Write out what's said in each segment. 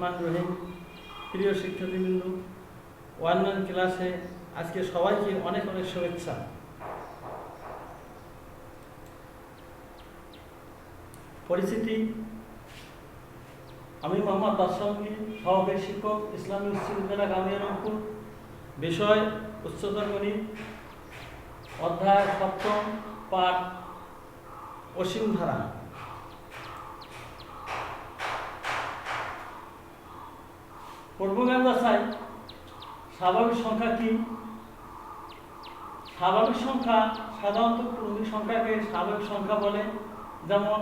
রহমান রহিম। প্রিয় শিক্ষার্থীবৃন্দ, অনলাইন ক্লাসে আজকে সবাইকে অনেক অনেক শুভেচ্ছা। পরিচিতি: আমি মোহাম্মদ বাদশাহী, সহকারী শিক্ষক, ইসলামী উচ্চ বিদ্যালয় গামিয়া রংপুর। বিষয় উচ্চতর গণিত, অধ্যায় 7, পাঠ অসীম ধারা। পূর্বজ্ঞান চাই স্বাভাবিক সংখ্যা কি? স্বাভাবিক সংখ্যা সাধারণত ক্রমিক সংখ্যাকে স্বাভাবিক সংখ্যা বলে, যেমন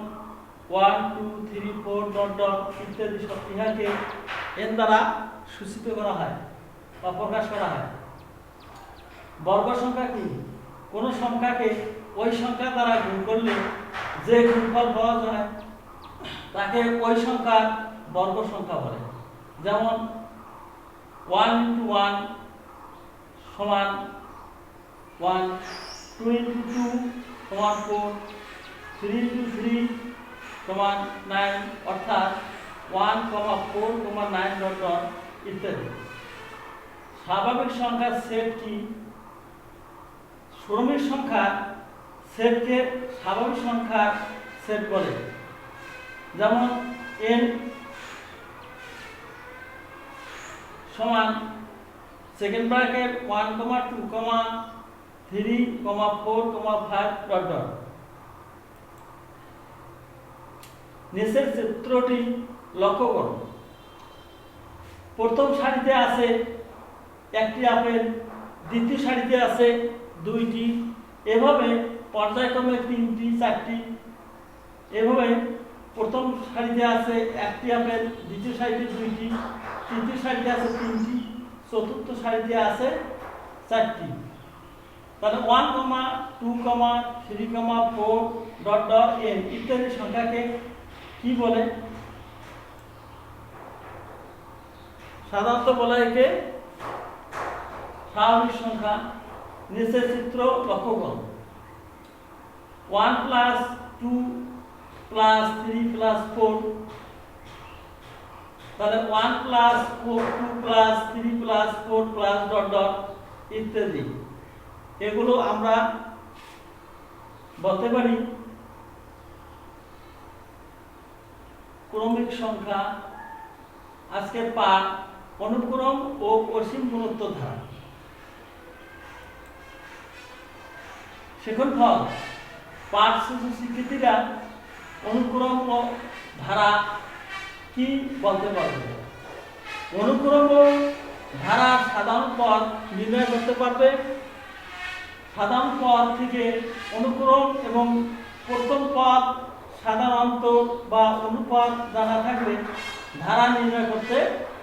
1, 2, 3, 4 ইত্যাদি সব ইহাকে এন দ্বারা সূচিত করা হয় বা প্রকাশ করা হয়। বর্গ সংখ্যা কি? কোন সংখ্যাকে ওই সংখ্যা দ্বারা গুণ করলে যে গুণফল পাওয়া যায় তাকে ওই সংখ্যার বর্গ সংখ্যা বলে, যেমন 1 × 1 সমান 1, 2 × 2 সমান 4, 3 × 3 সমান 9, অর্থাৎ 1, 4, 9 ইত্যাদি। স্বাভাবিক সংখ্যার সেট কি? ক্রমিক সংখ্যার সেটকে স্বাভাবিক সংখ্যার সেট বলে, যেমন n সমান সেকেন্ড ব্র্যাকেট 1, 2, 3, 4, 5 নিচের চিত্রটি লক্ষ্য করুন। প্রথম সারিতে আছে একটি আপেল, দ্বিতীয় সারিতে আছে 2টি, এভাবে পর্যায়ক্রমে 3টি, 4টি। এভাবে প্রথম সারিতে আছে একটি আপেল, দ্বিতীয় সারিতে 2টি, তৃতীয় সারিতে আছে 3টি, চতুর্থ সারিতে আছে 4টি। তাহলে 1, 2, 3, 4 n ইত্যাদি সংখ্যাকে কি বলে? সাধারণত বলা একে স্বাভাবিক সংখ্যা। নিচের চিত্র লক্ষ্য করুন। 1 + 2 + 3 + 4, তাহলে 1 + 4, 2 + 3 + 4 ইত্যাদি। এগুলো আমরা বলতে পারি ক্রমিক সংখ্যা। আজকের পাঠ অনুক্রম ও অসীম গুণোত্তর ধারা। শেখনফল: পাঠ শেষে শিক্ষার্থীরা অনুক্রম ও ধারা কি বলতে পারবে? অনুক্রম ও ধারার সাধারণ পদ নির্ণয় করতে পারবে। সাধারণ পদ থেকে অনুক্রম এবং প্রথম পদ সাধারণত বা অনুপাত জানা থাকলে ধারা নির্ণয় করতে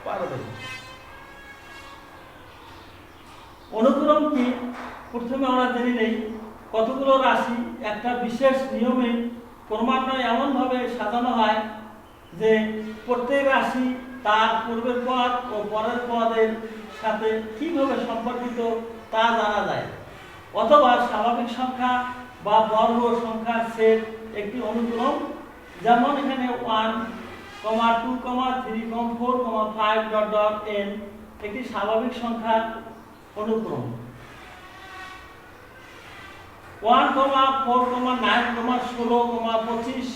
পারবে। অনুক্রম কি? প্রথমে আমরা জেনে নেই কতগুলো রাশি একটা বিশেষ নিয়মে ক্রমান্বয়ে এমনভাবে সাজানো হয় যে প্রত্যেক রাশি তার পূর্বের পদ ও পরের পদের সাথে কিভাবে সম্পর্কিত তা জানা যায়। অথবা স্বাভাবিক সংখ্যা বা বর্গ সংখ্যার সেট একটি অনুক্রম, যেমন এখানে 1, 2, 3, 4, 5 n একটি স্বাভাবিক সংখ্যার অনুক্রম। 1, 4, 9, 16, 25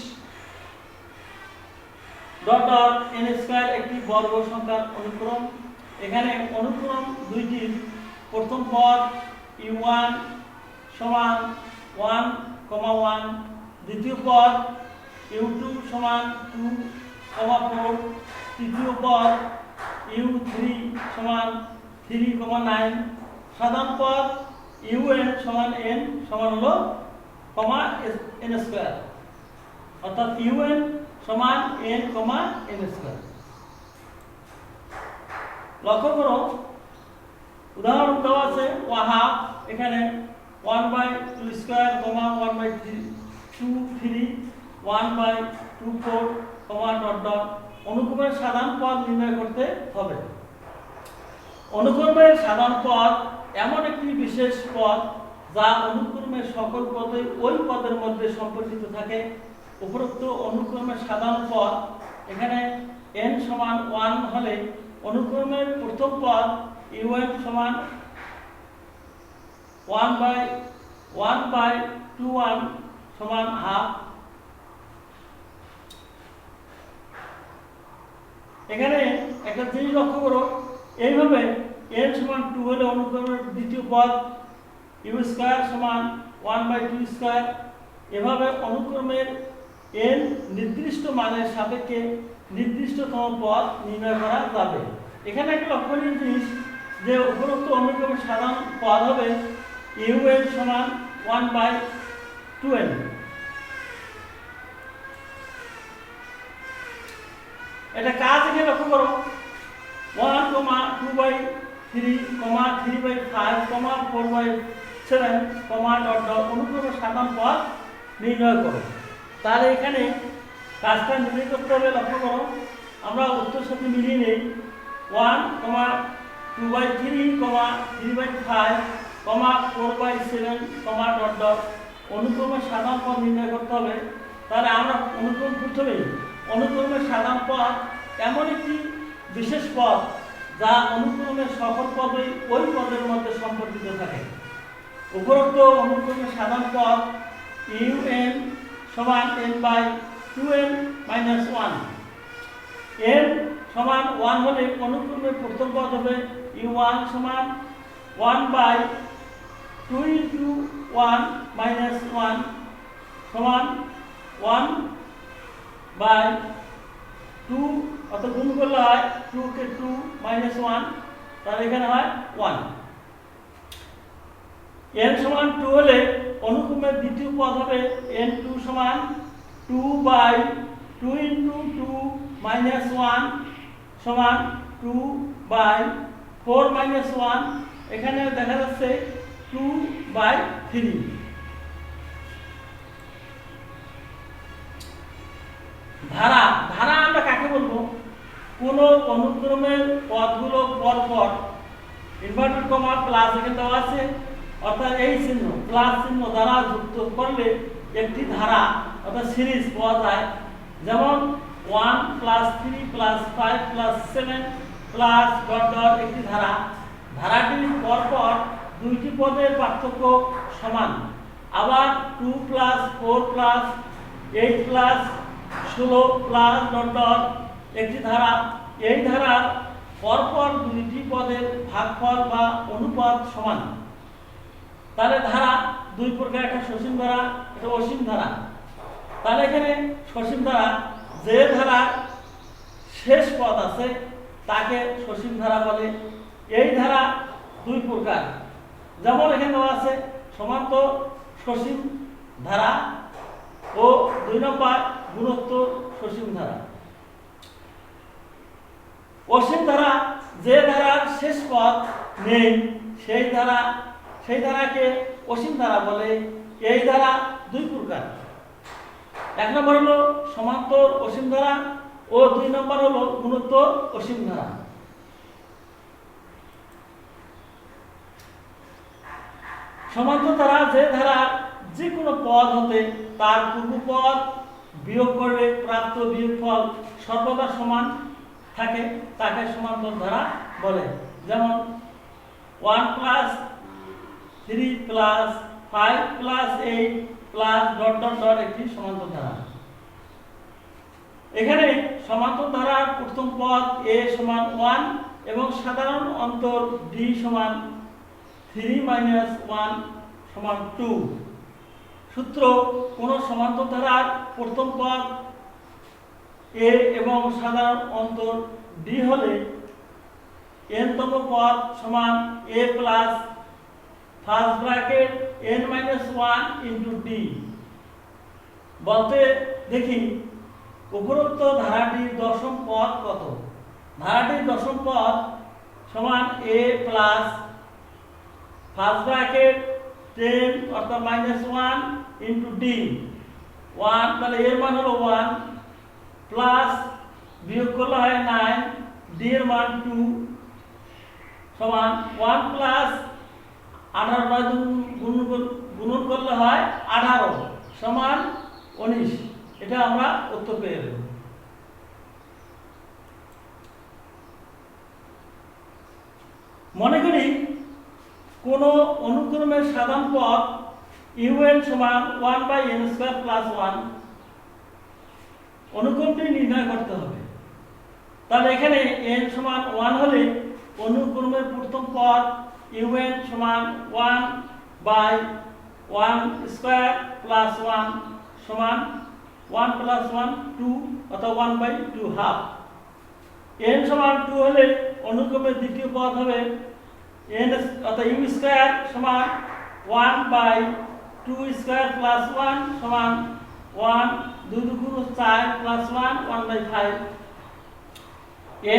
n² একটি বর্গ সংখ্যার অনুক্রম। এখানে অনুক্রম দুইটির প্রথম পদ u1 সমান 1, 1, দ্বিতীয় পদ u2 সমান 2, 4, তৃতীয় পদ u3 সমান 3, 9, সাধারণ পদ un সমান n সমান হলো n², অর্থাৎ un সমান n, n²। লক্ষ্য করো, উদাহরণ দেওয়া আছে ওয়াহাব, এখানে 1/2², 1/3, 1/24, অনুক্রমের সাধারণ পদ নির্ণয় করতে হবে। অনুক্রমের সাধারণ পদ এমন একটি বিশেষ পদ যা অনুক্রমের সকল পদে ওই পদের মধ্যে সম্পর্কিত থাকে। উপরোক্ত অনুক্রমের সাধারণ পদ এখানে n সমান 1 হলে অনুক্রমের প্রথম পদ un সমান 1/21 সমান হাফ। এখানে একটা জিনিস লক্ষ্য করো, এইভাবে n সমান 2 হলে অনুক্রমের দ্বিতীয় পদ u স্কয়ার সমান 1/2 এভাবে অনুক্রমের n নির্দিষ্ট মানের সাপেক্ষে নির্দিষ্টতম পদ নির্ণয় করা যাবে। এখানে একটা লক্ষণীয় জিনিস যে উপরোক্ত অনুক্রমের সাধারণ পদ হবে un সমান 1/2n। এটা কাজ এখানে লক্ষ্য করো, 1, 2/3, 3/5, 4/7, অনুক্রমের সাধারণ পদ নির্ণয় করো। তাহলে এখানে কাজটা নির্ণয় করতে হবে। লক্ষ্য করো, আমরা উত্তর সাথে মিলিয়ে নেই। 1, 2/3, 3/5, 4/7, অনুক্রমের সাধারণ পদ নির্ণয় করতে হবে। তাহলে আমরা অনুক্রমের সাধারণ পদ এমন একটি বিশেষ পদ যা অনুক্রমের সকল পদই ওই পদের মধ্যে সম্পর্কিত থাকে। উপরোক্ত অনুক্রমের সাধারণ পদ un সমান n/2n-1। n সমান 1 হলে অনুক্রমের প্রথম পদ হবে u1 সমান 1/2 × 1 - 1 সমান 1/2, অত গুণ করলে হয় 2 কে 2 - 1, তাহলে এখানে হয় 1। n সমান 2 হলে অনুক্রমের দ্বিতীয় পদ হবে n2 সমান 2/2 × 2 - 1 সমান 2/4 - 1, এখানে দেখা যাচ্ছে 2/3। ধারা আমরা কাকে বলবো? কোন অনুক্রমের পদগুলো পরপর ইনভার্টেড কমা প্লাস এখানে দেওয়া আছে, অর্থাৎ এই চিহ্ন প্লাস চিহ্ন দ্বারা যুক্ত করলে একটি ধারা অর্থাৎ সিরিজ পাওয়া যায়। যেমন 1 + 3 + 5 + 7 + একটি ধারা। ধারাটির পরপর দুইটি পদের পার্থক্য সমান। আবার 2 + 4 + 8 + 16 একটি ধারা। এই ধারার পরপর দুইটি পদের ভাগফল বা অনুপাত সমান। তাহলে ধারা দুই প্রকার, একটা সসীম ধারা, একটা অসীম ধারা। তাহলে এখানে সসীম ধারা, যে ধারার শেষ পদ আছে তাকে সসীম ধারা বলে। এই ধারা দুই প্রকার, যেমন এখানে দেওয়া আছে সমান্তর সসীম ধারা ও 2 নম্বর গুণোত্তর সসীম ধারা। অসীম ধারা, যে ধারার শেষ পদ নেই সেই ধারাকে অসীম ধারা বলে। এই ধারা দুই প্রকার, 1 নম্বর হলো সমান্তর অসীম ধারা ও 2 নম্বর হলো গুণোত্তর অসীম ধারা। সমান্তর ধারা, যে ধারা যে কোনো পদ হতে তার পূর্ব পদ বিয়োগ করলে প্রাপ্ত বিয়োগফল সর্বদা সমান থাকে, তাকে সমান্তর ধারা বলে। যেমন 1 + 3 + 5 + 8 + একটি সমান্তর ধারা। এখানে সমান্তর ধারার প্রথম পদ a সমান 1 এবং সাধারণ অন্তর d সমান 3 - 1 সমান 2। সূত্র: কোন সমান্তর ধারার প্রথম পদ a এবং সাধারণ অন্তর d হলে n-তম পদ সমান a plus first bracket n - 1 * d। বলতে দেখি উপরোক্ত ধারাটির দশম পদ কত? ধারাটির দশম পদ সমান a প্লাস ফার্স্ট ব্র্যাকেট 10 অর্থাৎ -1 * d 1, তাহলে এর মান হলো 1 প্লাস বিয়োগ করলে হয় 9, d এর মান 2 সমান 1 প্লাস 18 গুণন করলে হয় 18 সমান 19। এটা আমরা উত্তর পেয়ে গেলাম। মনে করি কোনো অনুক্রমের সাধারণ পদ un সমান 1/n² প্লাস 1 অনুক্রমটি নির্ণয় করতে হবে। তাহলে এখানে n সমান 1 হলে অনুক্রমের প্রথম পদ un সমান 1/1² প্লাস 1 সমান 1 প্লাস 1 2 অথবা 1/2 হাফ। n সমান 2 হলে অনুক্রমের দ্বিতীয় পদ হবে n অর্থাৎ u² সমান 1/2² প্লাস 1 সমান 1 2 2 4 প্লাস 1 1/5।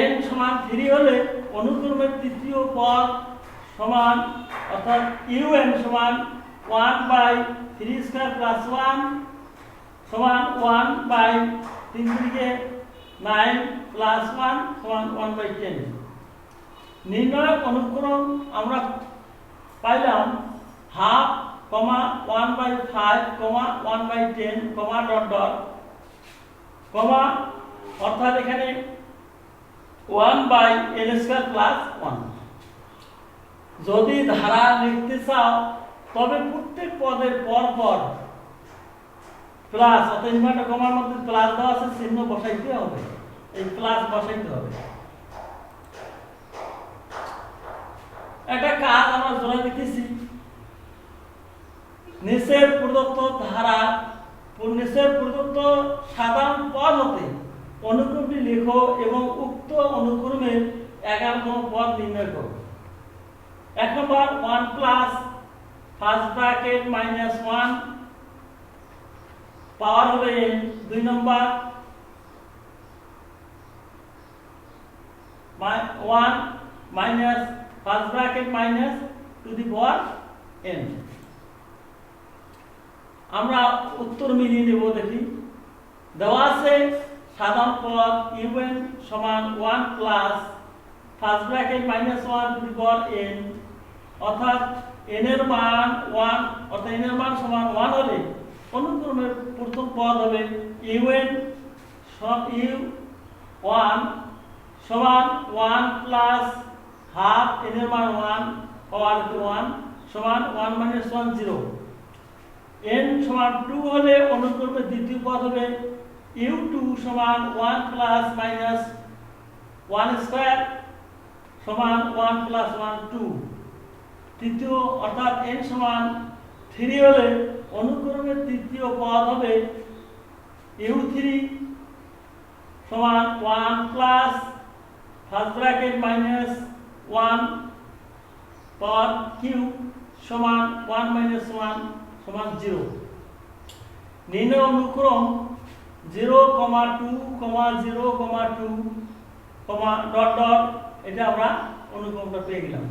n সমান 3 হলে অনুক্রমের তৃতীয় পদ সমান অর্থাৎ un সমান 1/3² প্লাস 1 সমান 1/3 9 প্লাস 1 সমান 1/10। নির্ণয় অনুক্রম আমরা পাইলাম হাফ, 1/5, 1/10, ডট ডট, অর্থাৎ এখানে 1/n² প্লাস 1। যদি ধারা লিখতে চাও তবে প্রত্যেক পদের পর পর প্লাস অর্থাৎ ইনভার্টার কমার মধ্যে প্লাস দেওয়া আছে, চিহ্ন বসাইতে হবে, এই প্লাস বসাইতে হবে। একটা কাজ আমরা জোড়া দিতেছি, নিচের প্রদত্ত ধারা নিচের প্রদত্ত সাধারণ পদ হতে অনুক্রমটি লেখো এবং উক্ত অনুক্রমের 11তম পদ নির্ণয় করো। 1 নম্বর 1 প্লাস ফার্স্ট ব্র্যাকেট মাইনাস 1 পাওয়ার হবে n। 2 number 1 minus first bracket minus to the power n। আমরা উত্তর মিলিয়ে নেব। দেখি দেওয়া আছে সাধারণ পদ un সমান 1 plus first bracket minus 1 two the power n, অর্থাৎ n এর মান 1 অর্থাৎ n এর মান সমান 1 হলে অনুক্রমের প্রথম পদ হবে un u1 সমান 1 প্লাস হাফ n এর মান 1 পাওয়ার 1 সমান 1 মাইনাস 1 0। n সমান 2 হলে অনুক্রমের দ্বিতীয় পদ হবে u2 সমান 1 প্লাস মাইনাস 1² সমান 1 প্লাস 1 2। তৃতীয় অর্থাৎ n সমান 3 হলে অনুক্রমের তৃতীয় পদ হবে u3 সমান 1 plus first bracket minus 1 power cube সমান 1 মাইনাস 1 সমান 0। নির্ণয় অনুক্রম 0, 2, 0, 2, ডট ডট, এটা আমরা অনুক্রমটা পেয়ে গেলাম।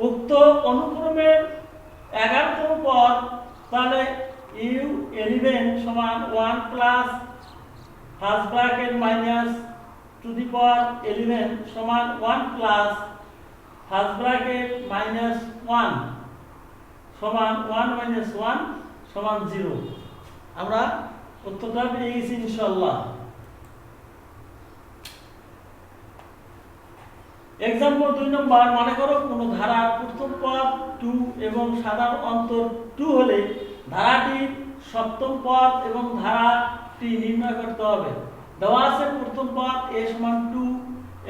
উক্ত অনুক্রমের 11তম পদ তাহলে u11 সমান 1 plus first bracket minus to the power 11 সমান 1 প্লাস ফার্স্ট ব্র্যাকেট মাইনাস 1 সমান 1 মাইনাস 1 সমান 0। আমরা উত্তরটা পেয়ে গেছি ইনশাআল্লাহ। এক্সাম্পল 2 নম্বর, মনে করো কোন ধারার প্রথম পদ 2 এবং সাধারণ অন্তর 2 হলে ধারাটির সপ্তম পদ এবং ধারাটি নির্ণয় করতে হবে। দেওয়া আছে প্রথম পদ a সমান 2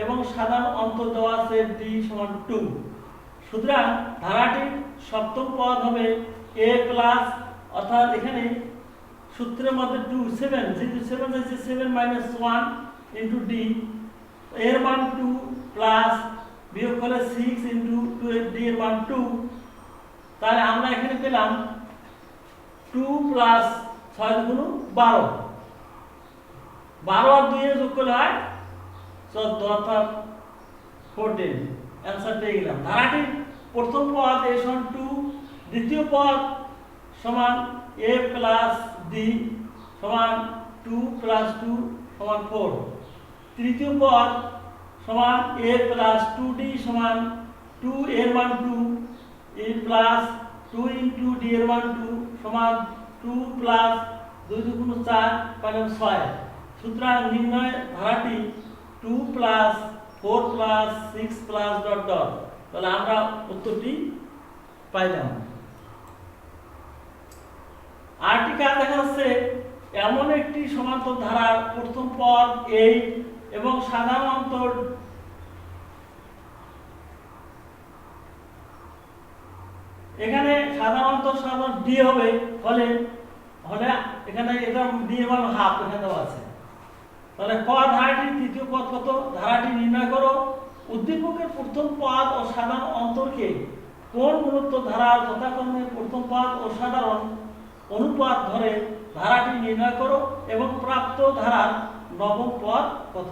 এবং সাধারণ অন্তর দেওয়া আছে d সমান 2। সুতরাং ধারাটির সপ্তম পদ হবে a প্লাস, অর্থাৎ এখানে সূত্রের মধ্যে 2 7, যেহেতু 7 আছে 7 মাইনাস 1 ইন্টু d, এর মান 2 প্লাস বিয়োগ করলে 6 ইন্টু 2 d এর মান 2। তাহলে আমরা এখানে পেলাম 2 প্লাস 6 গুণ 12, 12 আর 2 এর যোগ করলে হয় 14, অর্থাৎ 14। অ্যান্সার পেয়ে গেলাম। ধারাটির প্রথম পদ a সমান 2, দ্বিতীয় পদ সমান a প্লাস d সমান 2 প্লাস 2 সমান 4, তৃতীয় পদ সমান a প্লাস 2d সমান 2 এর মান 2 a প্লাস 2 ইন্টু d এর মান 2 সমান 2 প্লাস 2 গুণ 4 পাইলাম 6। সুতরাং নির্ণয় ধারাটি 2 plus 4 plus 6 plus dot dot তাহলে আমরা উত্তরটি পাইলাম। আরেকটি কাজ দেখা যাচ্ছে, এমন একটি সমান্তর ধারার প্রথম পদ এই এবং সাধারণ অন্তর এখানে সাধারণত ডি হবে, হলে এখানে এটা ডি এর মান হাফ এখানে দেওয়া আছে। তাহলে ক ধারাটির তৃতীয় পদ কত? ধারাটি নির্ণয় করো। উদ্দীপকের প্রথম পদ ও সাধারণ অন্তরকে কোন গুণোত্তর ধারার যথাক্রমে প্রথম পদ ও সাধারণ অনুপাত ধরে ধারাটি নির্ণয় করো এবং প্রাপ্ত ধারার নবম পদ কত?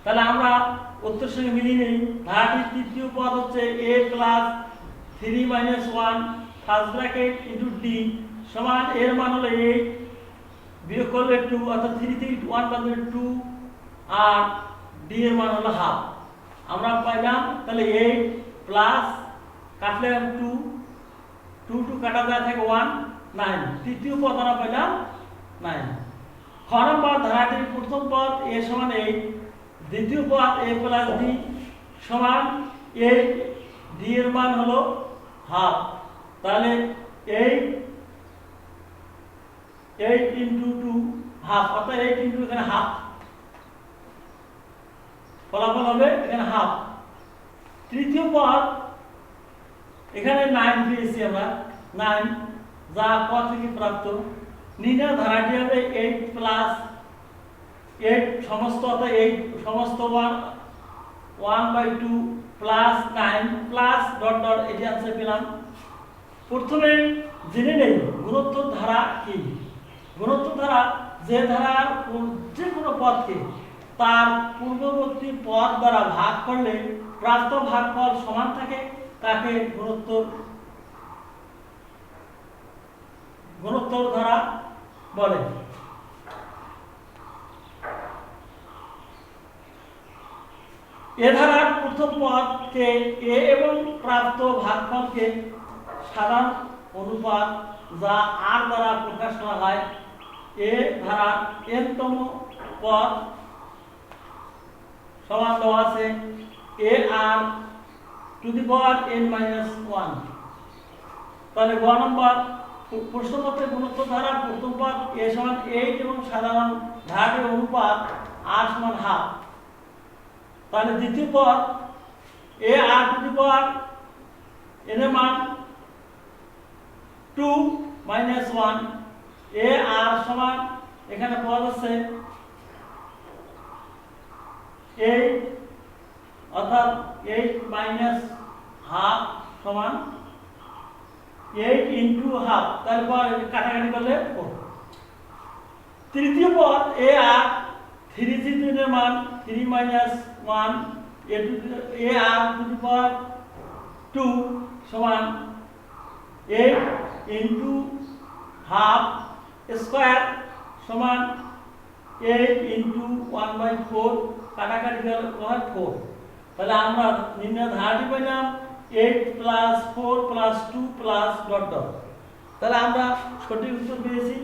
তাহলে আমরা উত্তর সঙ্গে মিলিয়ে নেই। ধারাটির তৃতীয় পদ হচ্ছে a plus 3 minus 1 first bracket into d সমান এর মান হলো 8 বিয়োগ করলে 2 অর্থাৎ 3 থেকে 1 বাদ দিলে 2 আর d এর মান হলো হাফ। আমরা পাইলাম তাহলে 8 প্লাস কাটলে 2 2 কাটা যায় থাকে 1 9 তৃতীয় পদ আমরা পাইলাম 9। খ নম্বর ধারাটির প্রথম পদ a সমান 8 দ্বিতীয় পদ a প্লাস d সমান 8 d এর মান হলো হাফ। তাহলে 8 ইনটু 2 হাফ অর্থাৎ 8 ইনটু এখানে হাফ, ফলাফল হবে এখানে হাফ। তৃতীয় পদ এখানে 9 পেয়েছি আমরা, 9 যা ক থেকে প্রাপ্ত। নির্ণয় ধারাটি হবে 8 প্লাস 8 সমস্ত অর্থাৎ 8 সমস্ত 1/2 প্লাস 9 প্লাস ডট ডট এই आंसर পেলাম। প্রথমে জেনে নেই গুণোত্তর ধারা কি। গুণোত্তর ধারা যে ধারার যে কোনো পদকে তার পূর্ববর্তী পদ দ্বারা ভাগ করলে প্রাপ্ত ভাগফল সমান থাকে তাকে গুণোত্তর ধারা বলে। এ ধারার প্রথম পদকে a এবং প্রাপ্ত ভাগফলকে সাধারণ অনুপাত যা r দ্বারা প্রকাশ করা হয়। এ ধারা n তম পদ সমান দেওয়া আছে a r to the power n minus 1। তাহলে গ নম্বর প্রশ্নপত্রে গুণোত্তর ধারা প্রথম পদ a সমান 8 এবং সাধারণ ধারাটির অনুপাত r সমান হাফ। তাহলে দ্বিতীয় পদ a r to the power n এর মান 2 মাইনাস 1 a r সমান এখানে পদ আছে 8 অর্থাৎ 8 মাইনাস হাফ সমান 8 ইনটু হাফ, তারপর কাটাকাটি করলে 4। তৃতীয় পদ a r 3 এর মান 3 minus 1 a r to the power 2 সমান 8 ইনটু হাফ স্কয়ার সমান 8 ইনটু 1/4 কাটাকাটি করলে 4। তাহলে আমরা নির্ণয় ধারাটি পেলাম 8 plus 4 plus 2 plus dot dot. তাহলে আমরা সঠিক উত্তর পেয়েছি।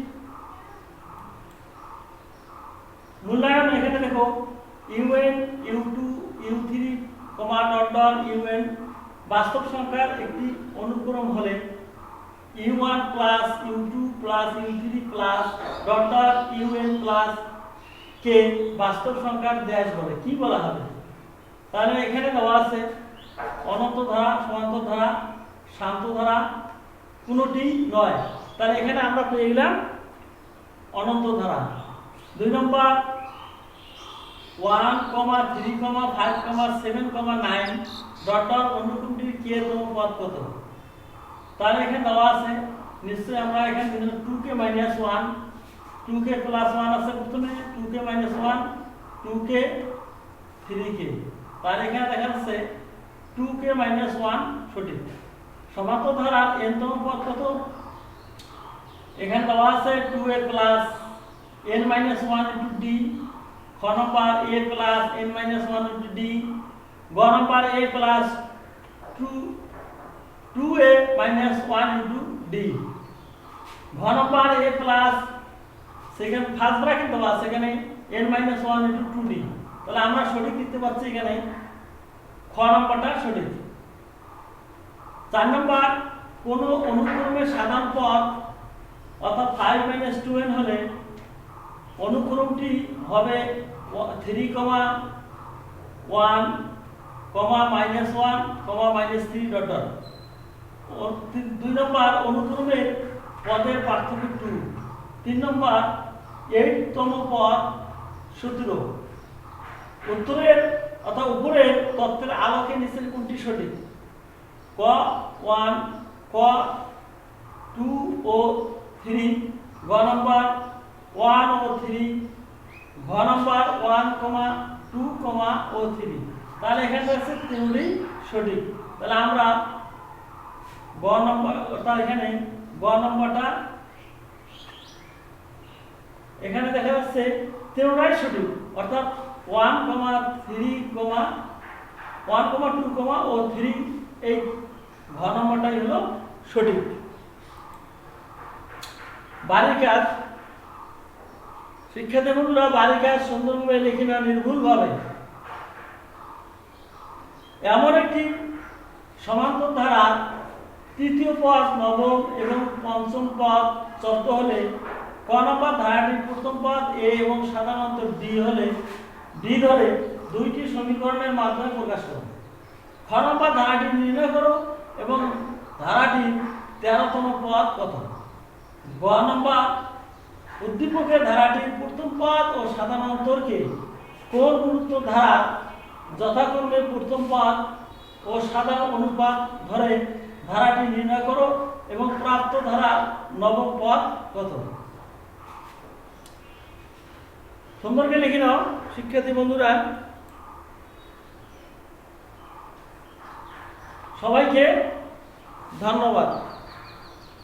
মূল্যায়ন এখানে দেখো un u2 u3 dot dot un বাস্তব সংখ্যার একটি অনুক্রম হলে u1 plus u2 plus u3 plus dot dot un plus কে বাস্তব সংখ্যার ড্যাশ বলে। কি বলা হবে? তাহলে এখানে দেওয়া আছে অনন্ত ধারা, সমান্তর ধারা, শান্ত ধারা কোনটি নয়। তাহলে এখানে আমরা পেয়ে গেলাম অনন্ত ধারা। 2 নম্বর 1, 3, 5, 7, 9 ডট ডট অনুক্রমটির কে তম পদ কত? তাহলে এখানে দেওয়া আছে নিশ্চয়ই আমরা এখানে 2k মাইনাস 1 2k প্লাস 1 আছে প্রথমে 2k মাইনাস 1 2k 3k। তাহলে এখানে দেখা যাচ্ছে 2k মাইনাস 1 সঠিক। সমান্তর ধারার n তম পদ কত? এখানে দেওয়া আছে 2a plus n minus 1 into d। খ নম্বর a plus n minus 1 into d। গ নম্বর a plus 2a minus 1 into d। ঘ নম্বর a plus second first bracket দেওয়া আছে এখানে n মাইনাস 1 ইনটু 2d। তাহলে আমরা সঠিক লিখতে পাচ্ছি এখানে খ খ নম্বরটা সঠিক। 4 নম্বর, কোন অনুক্রমের সাধারণ পদ অর্থাৎ 5 - 2n হলে অনুক্রমটি হবে 3, 1, -1, -3 ডট ডট। 2 নম্বর, অনুক্রমের পদের পার্থক্য 2। 3 নম্বর, 8তম পদ 17। উত্তরের অর্থাৎ উপরের তত্ত্বের আলোকে নিচের কোনটি সঠিক? ক 1, ক 2 ও 3, গ নম্বর 1 ও 3, ঘ নম্বর 1, 2, ও 3। তাহলে এখানে আছে তিনটি সঠিক। তাহলে আমরা গ নম্বর অর্থাৎ এখানে গ নম্বরটা এখানে দেখা যাচ্ছে তিনটাই সঠিক, অর্থাৎ 1, 3, 1, 2, ও 3 এই ঘ নম্বরটাই হলো সঠিক। বাড়ির কাজ, শিক্ষার্থী বন্ধুরা বাড়ির কাজ সুন্দরভাবে লিখে না নির্ভুলভাবে। এমন একটি সমান্তর ধারা তৃতীয় পদ নবম এবং পঞ্চম পদ 14 হলে ক নম্বর ধারাটির প্রথম পদ এ এবং সাধারণত ডি ধরে দুইটি সমীকরণের মাধ্যমে প্রকাশ করো। খ নম্বর ধারাটি নির্ণয় করো এবং ধারাটির 13তম পদ কত? গ নম্বর, উদ্দীপকের ধারাটির প্রথম পদ ও সাধারণ অন্তরকে কোন গুরুত্ব ধারা যথাক্রমে প্রথম পদ ও সাধারণ অনুপাত ধরে ধারাটি নির্ণয় করো এবং প্রাপ্ত ধারা নবম পদ কত? সুন্দরকে লিখে নাও শিক্ষার্থী বন্ধুরা। সবাইকে ধন্যবাদ।